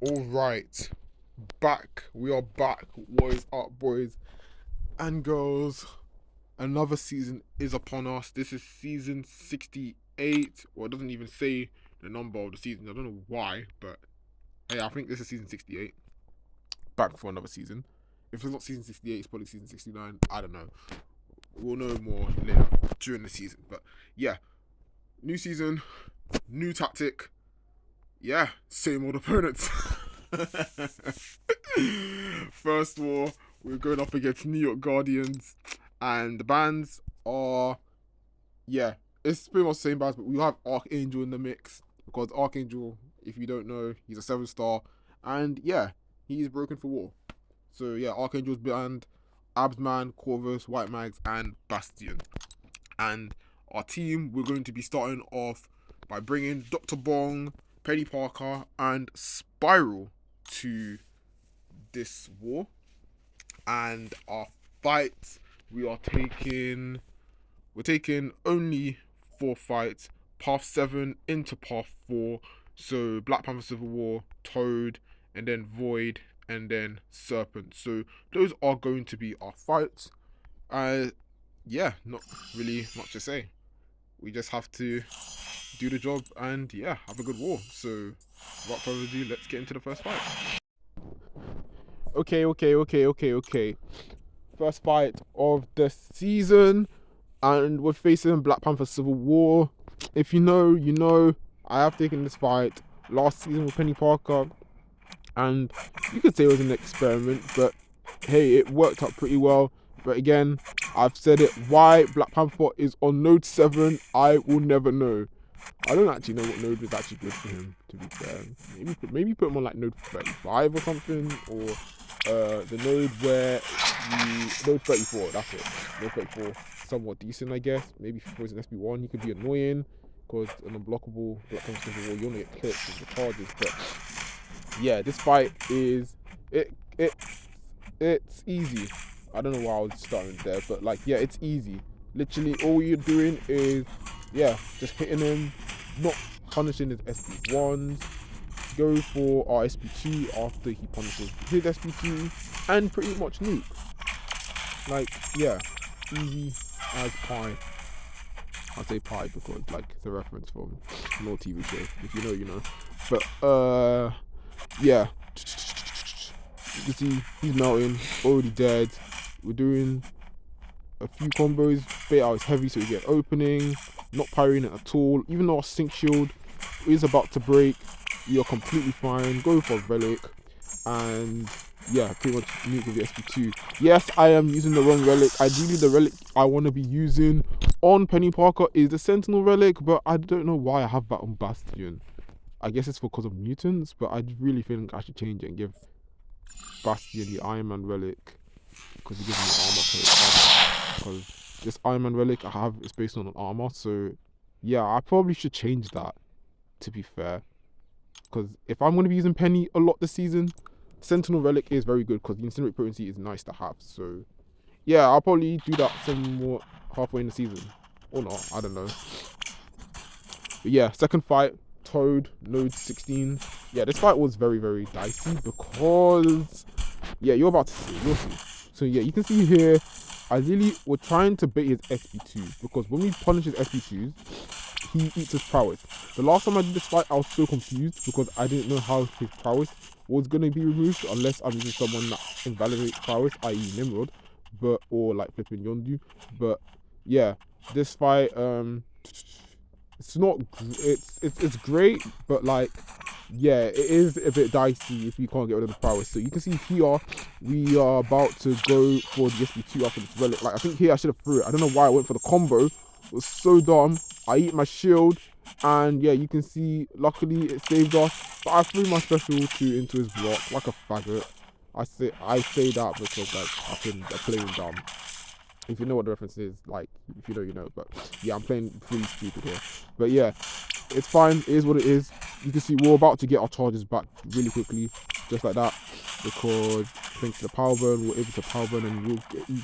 All right, back. We are back. What is up, boys and girls? Another season is upon us. This is season 68. Well, it doesn't even say the number of the season. I don't know why, but hey, I think this is season 68. Back for another season. If it's not season 68, it's probably season 69. I don't know. We'll know more later during the season. But yeah, new season, new tactic. Yeah, same old opponents. First war, we're going up against New York Guardians, and the bands are, yeah, it's pretty much the same bands, but we have Archangel in the mix because Archangel, if you don't know, he's a 7-star, and yeah, he's broken for war. So yeah, Archangel's band, Absman, Corvus, White Mags, and Bastion. And our team, we're going to be starting off by bringing Dr. Bong, Penny Parker, and Spiral to this war. And our fights, we're taking only 4 fights, Path 7 into Path 4. So Black Panther Civil War, Toad, and then Void, and then Serpent. So those are going to be our fights. Yeah, not really much to say. We just have to do the job and yeah, have a good war. So without further ado, let's get into the first fight. Okay. First fight of the season, and we're facing Black Panther Civil War. If you know, you know. I have taken this fight last season with Penny Parker, and you could say it was an experiment, but hey, it worked out pretty well. But again, I've said it, why Black Panther is on node 7, I will never know. I don't actually know what node is actually good for him, to be fair. Maybe put him on like node 35 or something, or the node where node 34, that's it. Node 34, somewhat decent, I guess. Maybe if he was an SB1, he could be annoying, because an unblockable Black Panther Civil War, you only get clips with the charges. But yeah, this fight is, it's easy. I don't know why I was starting there, but like, yeah, it's easy. Literally, all you're doing is, yeah, just hitting him, not punishing his SB1s, go for our SB2 after he punishes his SB2, and pretty much nuke. Like, yeah, easy as pie. I say pie because, like, it's a reference from an old TV show. If you know, you know. But, yeah. You can see he's melting, already dead. We're doing a few combos, bait out is heavy so we get opening, not parrying it at all. Even though our sync shield is about to break, we are completely fine. Go for a relic, and yeah, pretty much nuke with the SB2. Yes, I am using the wrong relic. Ideally, the relic I want to be using on Penny Parker is the Sentinel relic, but I don't know why I have that on Bastion. I guess it's because of mutants, but I really think I should change it and give Bastion the Iron Man relic, because it gives me armor. Because this Iron Man relic I have is based on an armor, so yeah, I probably should change that, to be fair. Because if I'm going to be using Penny a lot this season, Sentinel relic is very good because the incinerate potency is nice to have. So yeah, I'll probably do that somewhat halfway in the season, or not, I don't know. But yeah, second fight, Toad, node 16. Yeah, this fight was very, very dicey because, yeah, you're about to see, you'll see. So yeah, you can see here, ideally, we're trying to bait his SB2, because when we punish his SB2s, he eats his prowess. The last time I did this fight, I was so confused because I didn't know how his prowess was going to be removed, unless I'm using someone that invalidates prowess, i.e. Nimrod, but, or like flipping Yondu. But yeah, this fight, it's not, it's great, but like, yeah, it is a bit dicey if you can't get rid of the prowess. So you can see here, we are about to go for the SB2 after this relic. Like, I think here I should have threw it. I don't know why I went for the combo. It was so dumb. I eat my shield, and yeah, you can see, luckily it saved us. But I threw my special 2 into his block like a faggot. I say that because like I'm playing dumb. If you know what the reference is, like, if you know, you know. But yeah, I'm playing really stupid here. But yeah, it's fine. It is what it is. You can see we're about to get our charges back really quickly, just like that, because thanks to the power burn, we're able to power burn, and we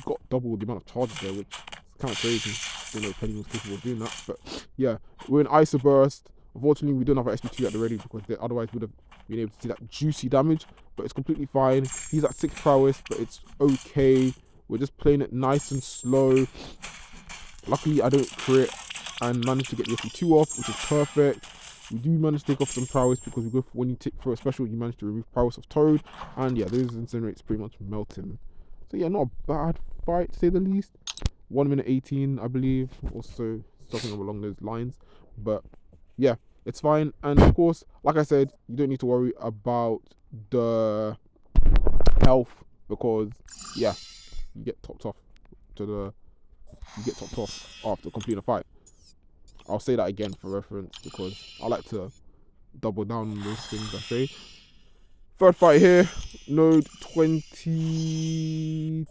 got double the amount of charges there, which is kind of crazy. I don't know if Penny was capable of doing that, but yeah, we're in Iso Burst. Unfortunately, we don't have an SB2 at the ready, because otherwise we being able to see that juicy damage, but it's completely fine. He's at 6 prowess, but it's okay. We're just playing it nice and slow. Luckily, I don't crit and manage to get the SE2 off, which is perfect. We do manage to take off some prowess because we go for, when you take for a special, you manage to remove prowess of Toad, and yeah, those incinerates pretty much melt him. So yeah, not a bad fight to say the least. 1 minute 18, I believe, also something along those lines. But yeah, it's fine. And of course, like I said, you don't need to worry about the health because yeah, you get topped off after completing a fight. I'll say that again for reference because I like to double down on those things I say. Third fight here, node 22,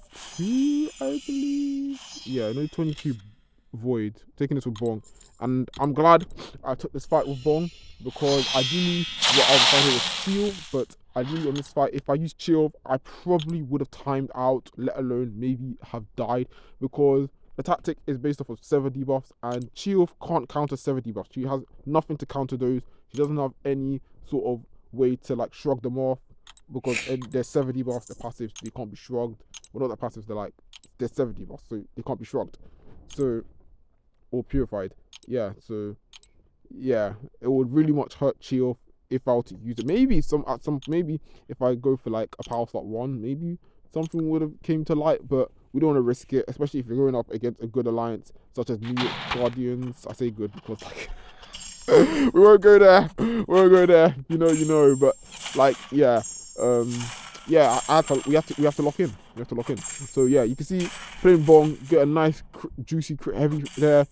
I believe. Yeah, node 22 void, taking this with Bong. And I'm glad I took this fight with Bong because ideally what I was trying here was shield, but ideally on this fight, if I used shield, I probably would have timed out, let alone maybe have died, because the tactic is based off of 7 debuffs and Chiof can't counter 7 debuffs. She has nothing to counter those. She doesn't have any sort of way to like shrug them off because there's 7 debuffs, the passives, they can't be shrugged. Well, not the passives, they're like, there's 7 debuffs, so they can't be shrugged. So, or purified. Yeah, so, yeah, it would really much hurt Chiof if I were to use it. Maybe maybe if I go for like a power slot 1, maybe something would have came to light, but we don't want to risk it, especially if you're going up against a good alliance such as New York Guardians. I say good because like we won't go there. We won't go there. You know. But like, yeah, yeah. We have to lock in. We have to lock in. So yeah, you can see playing Bong, get a nice juicy crit heavy there.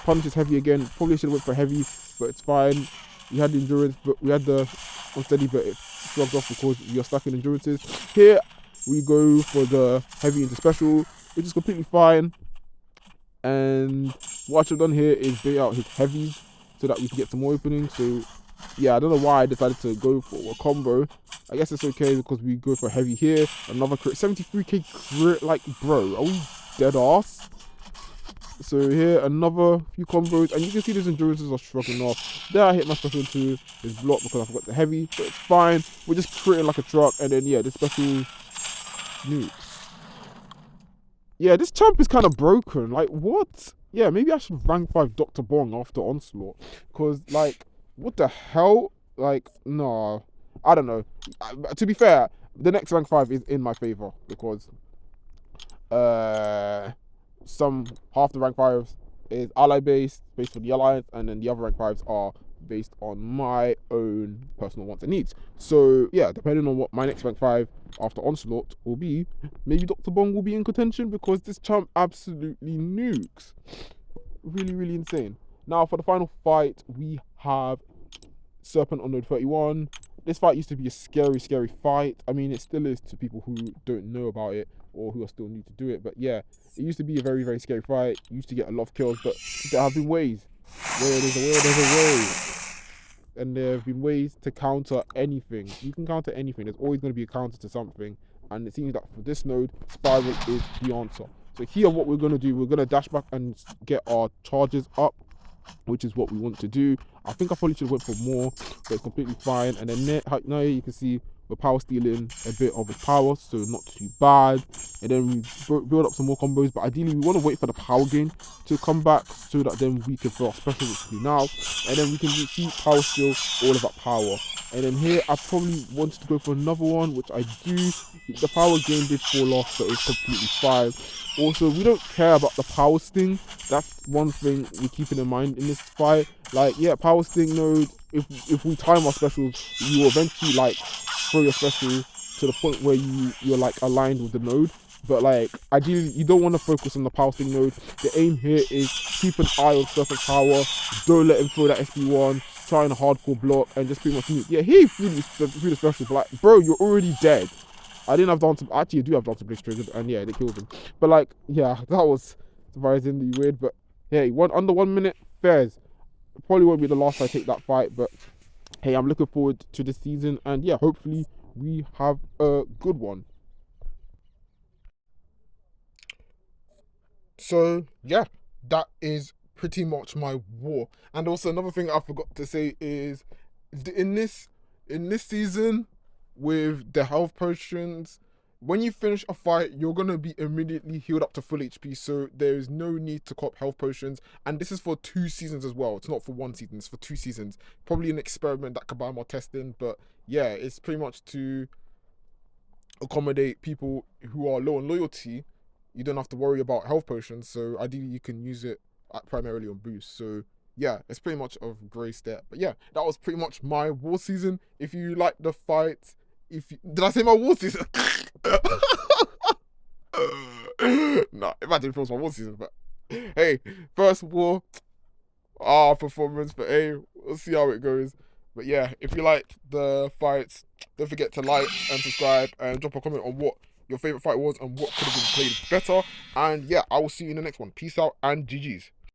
Punish is heavy again. Probably should have went for heavy, but it's fine. We had the endurance, but we had the unsteady, but it shrugged off because we are stuck in endurances. Here we go for the heavy into special, which is completely fine. And what I should have done here is bait out his heavies so that we can get some more openings. So yeah, I don't know why I decided to go for a combo. I guess it's okay because we go for heavy here. Another crit, 73k crit, like bro, are we dead ass? So here, another few combos, and you can see those endurances are shrugging off. There I hit my special into his block because I forgot the heavy, but it's fine. We're just critting like a truck, and then yeah, this special nukes. Yeah, this champ is kind of broken. Like, what? Yeah, maybe I should rank 5 Dr. Bong after Onslaught. Because, like, what the hell? Like, no. I don't know. To be fair, the next rank 5 is in my favor. Because half the rank 5s is ally based for the alliance. And then the other rank 5s are based on my own personal wants and needs. So, yeah, depending on what my next rank 5 after Onslaught will be, maybe Dr. Bong will be in contention because this champ absolutely nukes. Really, really insane. Now, for the final fight, we have Serpent on node 31. This fight used to be a scary, scary fight. I mean, it still is to people who don't know about it or who are still new to do it. But yeah, it used to be a very, very scary fight. You used to get a lot of kills, but there have been ways. Where there's a way, there's a way. And there have been ways to counter anything. You can counter anything. There's always going to be a counter to something. And it seems that for this node, Spiral is the answer. So here, what we're going to do, we're going to dash back and get our charges up, which is what we want to do. I think I probably should have went for more, but it's completely fine. And then now you can see we're power stealing a bit of his power, so not too bad. And then we build up some more combos, but ideally we want to wait for the power gain to come back so that then we can throw our special, which we do now. And then we can keep power steal all of that power. And then here I probably wanted to go for another one, which I do. The power gain did fall off, but it's completely fine. Also, we don't care about the power sting. That's one thing we're keeping in mind in this fight. Like, yeah, power sting node, if we time our specials, you will eventually like throw your special to the point where you're like aligned with the node. But like, ideally, you don't want to focus on the power sting node. The aim here is keep an eye on Serpent power. Don't let him throw that SB1. Try and hardcore block and just pretty much nuke. Yeah, he threw the special, but like, bro, you're already dead. I didn't have down to, actually I do have down to Blitz triggered, and yeah, they killed him. But like, yeah, that was surprisingly weird. But hey, under 1 minute, fairs. Probably won't be the last I take that fight, but hey, I'm looking forward to this season, and yeah, hopefully we have a good one. So yeah, that is pretty much my war. And also another thing I forgot to say is in this in this season, with the health potions, when you finish a fight, you're gonna be immediately healed up to full HP. So there is no need to cop health potions. And this is for 2 seasons as well. It's not for 1 season. It's for 2 seasons. Probably an experiment that could buy more testing. But yeah, it's pretty much to accommodate people who are low on loyalty. You don't have to worry about health potions. So ideally, you can use it primarily on boost. So yeah, it's pretty much of grace there. But yeah, that was pretty much my war season. If you like the fight, did I say my war season? Nah, imagine if it was my war season. But hey, first war, performance. But hey, we'll see how it goes. But yeah, if you liked the fights, don't forget to like and subscribe and drop a comment on what your favorite fight was and what could have been played better. And yeah, I will see you in the next one. Peace out and GG's.